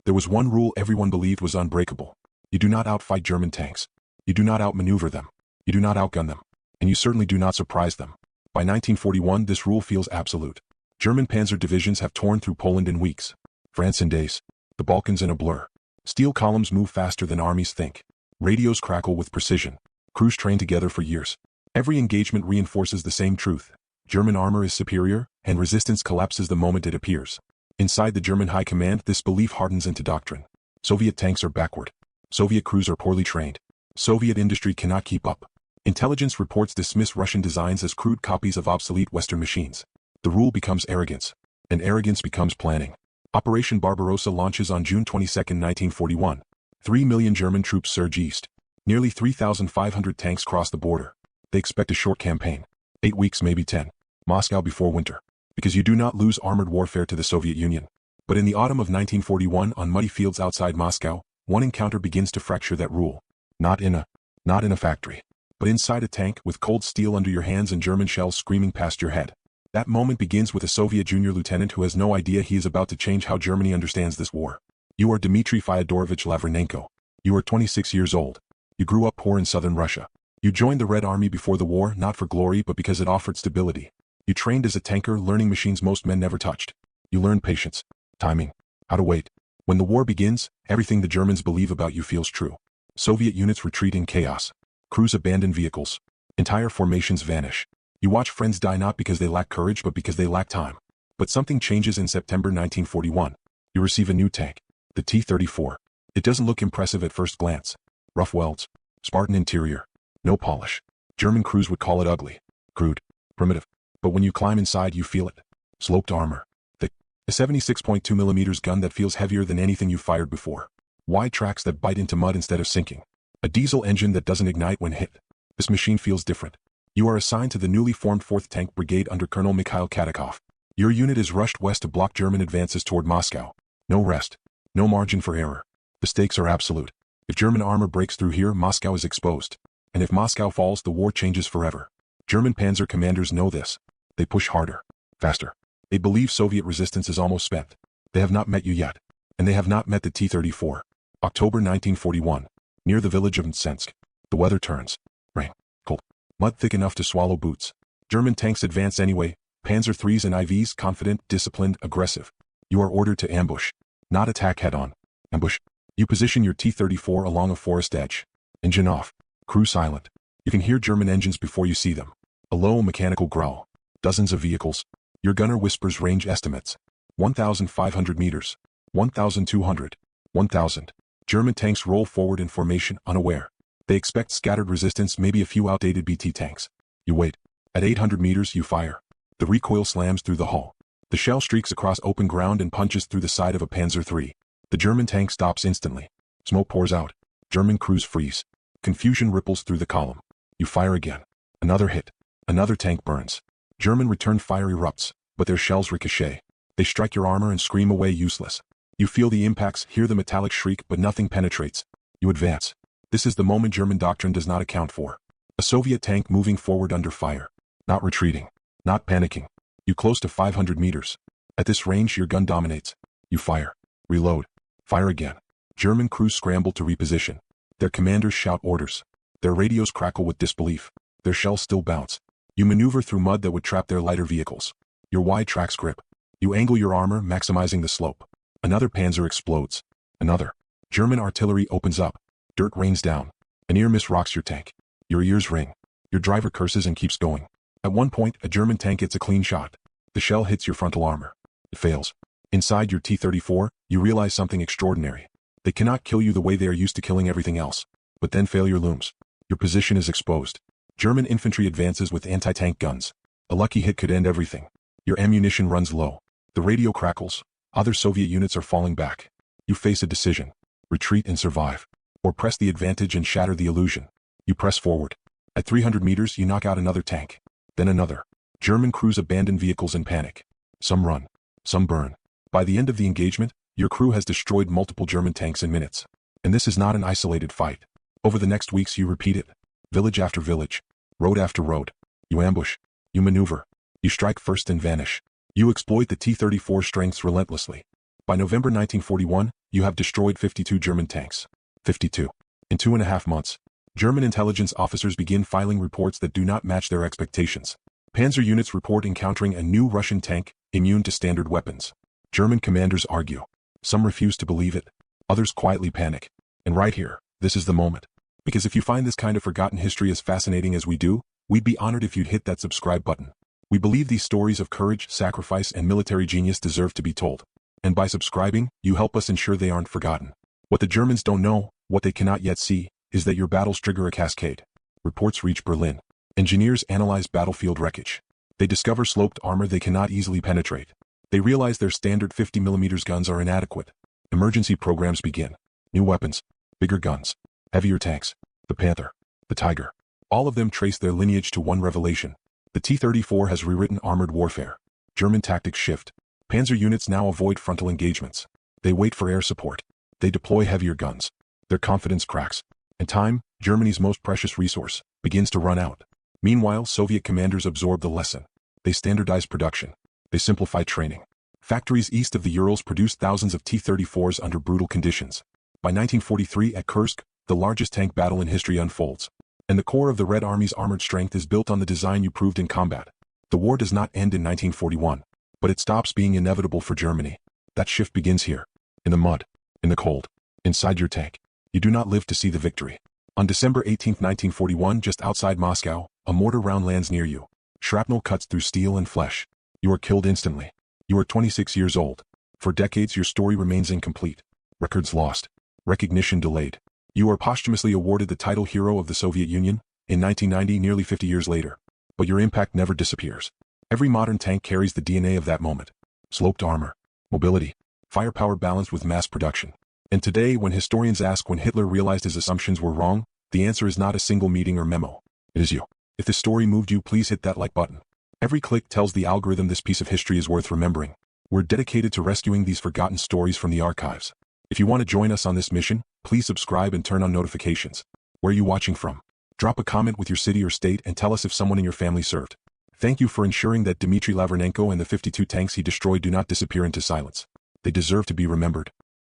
There was one rule everyone believed was unbreakable. You do not outfight German tanks. You do not outmaneuver them. You do not outgun them. And you certainly do not surprise them. By 1941, this rule feels absolute. German panzer divisions have torn through Poland in weeks. France in days. The Balkans in a blur. Steel columns move faster than armies think. Radios crackle with precision. Crews train together for years. Every engagement reinforces the same truth. German armor is superior, and resistance collapses the moment it appears. Inside the German high command, this belief hardens into doctrine. Soviet tanks are backward. Soviet crews are poorly trained. Soviet industry cannot keep up. Intelligence reports dismiss Russian designs as crude copies of obsolete Western machines. The rule becomes arrogance, and arrogance becomes planning. Operation Barbarossa launches on June 22, 1941. 3 million German troops surge east. Nearly 3,500 tanks cross the border. They expect a short campaign. 8 weeks, maybe 10. Moscow before winter. Because you do not lose armored warfare to the Soviet Union. But in the autumn of 1941, on muddy fields outside Moscow, one encounter begins to fracture that rule. Not in a factory, but inside a tank with cold steel under your hands and German shells screaming past your head. That moment begins with a Soviet junior lieutenant who has no idea he is about to change how Germany understands this war. You are Dmitry Fyodorovich Lavrenenko. You are 26 years old. You grew up poor in southern Russia. You joined the Red Army before the war, not for glory but because it offered stability. You trained as a tanker, learning machines most men never touched. You learned patience, timing, how to wait. When the war begins, everything the Germans believe about you feels true. Soviet units retreat in chaos. Crews abandon vehicles. Entire formations vanish. You watch friends die not because they lack courage but because they lack time. But something changes in September 1941. You receive a new tank, the T-34. It doesn't look impressive at first glance. Rough welds, Spartan interior, no polish. German crews would call it ugly, crude, primitive. But when you climb inside you feel it. Sloped armor, thick, a 76.2mm gun that feels heavier than anything you fired before. Wide tracks that bite into mud instead of sinking. A diesel engine that doesn't ignite when hit. This machine feels different. You are assigned to the newly formed 4th Tank Brigade under Colonel Mikhail Katakov. Your unit is rushed west to block German advances toward Moscow. No rest. No margin for error. The stakes are absolute. If German armor breaks through here, Moscow is exposed. And if Moscow falls, the war changes forever. German panzer commanders know this. They push harder. Faster. They believe Soviet resistance is almost spent. They have not met you yet. And they have not met the T-34. October 1941. Near the village of Mtsensk. The weather turns. Rain. Cold. Mud thick enough to swallow boots. German tanks advance anyway. Panzer IIIs and IVs, confident, disciplined, aggressive. You are ordered to ambush. Not attack head-on. Ambush. You position your T-34 along a forest edge. Engine off. Crew silent. You can hear German engines before you see them. A low mechanical growl. Dozens of vehicles. Your gunner whispers range estimates. 1,500 meters. 1,200. 1,000. German tanks roll forward in formation, unaware. They expect scattered resistance, maybe a few outdated BT tanks. You wait. At 800 meters, you fire. The recoil slams through the hull. The shell streaks across open ground and punches through the side of a Panzer III. The German tank stops instantly. Smoke pours out. German crews freeze. Confusion ripples through the column. You fire again. Another hit. Another tank burns. German return fire erupts, but their shells ricochet. They strike your armor and scream away useless. You feel the impacts, hear the metallic shriek, but nothing penetrates. You advance. This is the moment German doctrine does not account for. A Soviet tank moving forward under fire. Not retreating. Not panicking. You close to 500 meters. At this range, your gun dominates. You fire. Reload. Fire again. German crews scramble to reposition. Their commanders shout orders. Their radios crackle with disbelief. Their shells still bounce. You maneuver through mud that would trap their lighter vehicles. Your wide tracks grip. You angle your armor, maximizing the slope. Another panzer explodes. Another. German artillery opens up. Dirt rains down. A near miss rocks your tank. Your ears ring. Your driver curses and keeps going. At one point, a German tank gets a clean shot. The shell hits your frontal armor. It fails. Inside your T-34, you realize something extraordinary. They cannot kill you the way they are used to killing everything else. But then failure looms. Your position is exposed. German infantry advances with anti-tank guns. A lucky hit could end everything. Your ammunition runs low. The radio crackles. Other Soviet units are falling back. You face a decision. Retreat and survive. Or press the advantage and shatter the illusion. You press forward. At 300 meters, you knock out another tank. Then another. German crews abandon vehicles in panic. Some run. Some burn. By the end of the engagement, your crew has destroyed multiple German tanks in minutes. And this is not an isolated fight. Over the next weeks you repeat it. Village after village. Road after road. You ambush. You maneuver. You strike first and vanish. You exploit the T-34 strengths relentlessly. By November 1941, you have destroyed 52 German tanks. 52. In 2.5 months, German intelligence officers begin filing reports that do not match their expectations. Panzer units report encountering a new Russian tank, immune to standard weapons. German commanders argue. Some refuse to believe it. Others quietly panic. And right here, this is the moment. Because if you find this kind of forgotten history as fascinating as we do, we'd be honored if you'd hit that subscribe button. We believe these stories of courage, sacrifice, and military genius deserve to be told. And by subscribing, you help us ensure they aren't forgotten. What the Germans don't know, what they cannot yet see, is that your battles trigger a cascade. Reports reach Berlin. Engineers analyze battlefield wreckage. They discover sloped armor they cannot easily penetrate. They realize their standard 50mm guns are inadequate. Emergency programs begin. New weapons, bigger guns, heavier tanks, the Panther, the Tiger. All of them trace their lineage to one revelation. The T-34 has rewritten armored warfare. German tactics shift. Panzer units now avoid frontal engagements. They wait for air support. They deploy heavier guns. Their confidence cracks. And time, Germany's most precious resource, begins to run out. Meanwhile, Soviet commanders absorb the lesson. They standardize production. They simplify training. Factories east of the Urals produce thousands of T-34s under brutal conditions. By 1943 at Kursk, the largest tank battle in history unfolds. And the core of the Red Army's armored strength is built on the design you proved in combat. The war does not end in 1941, but it stops being inevitable for Germany. That shift begins here. In the mud. In the cold. Inside your tank. You do not live to see the victory. On December 18, 1941, just outside Moscow, a mortar round lands near you. Shrapnel cuts through steel and flesh. You are killed instantly. You are 26 years old. For decades your story remains incomplete. Records lost. Recognition delayed. You are posthumously awarded the title Hero of the Soviet Union, in 1990, nearly 50 years later. But your impact never disappears. Every modern tank carries the DNA of that moment. Sloped armor. Mobility. Firepower balanced with mass production. And today, when historians ask when Hitler realized his assumptions were wrong, the answer is not a single meeting or memo. It is you. If this story moved you, please hit that like button. Every click tells the algorithm this piece of history is worth remembering. We're dedicated to rescuing these forgotten stories from the archives. If you want to join us on this mission, please subscribe and turn on notifications. Where are you watching from? Drop a comment with your city or state and tell us if someone in your family served. Thank you for ensuring that Dmitry Lavrenenko and the 52 tanks he destroyed do not disappear into silence. They deserve to be remembered.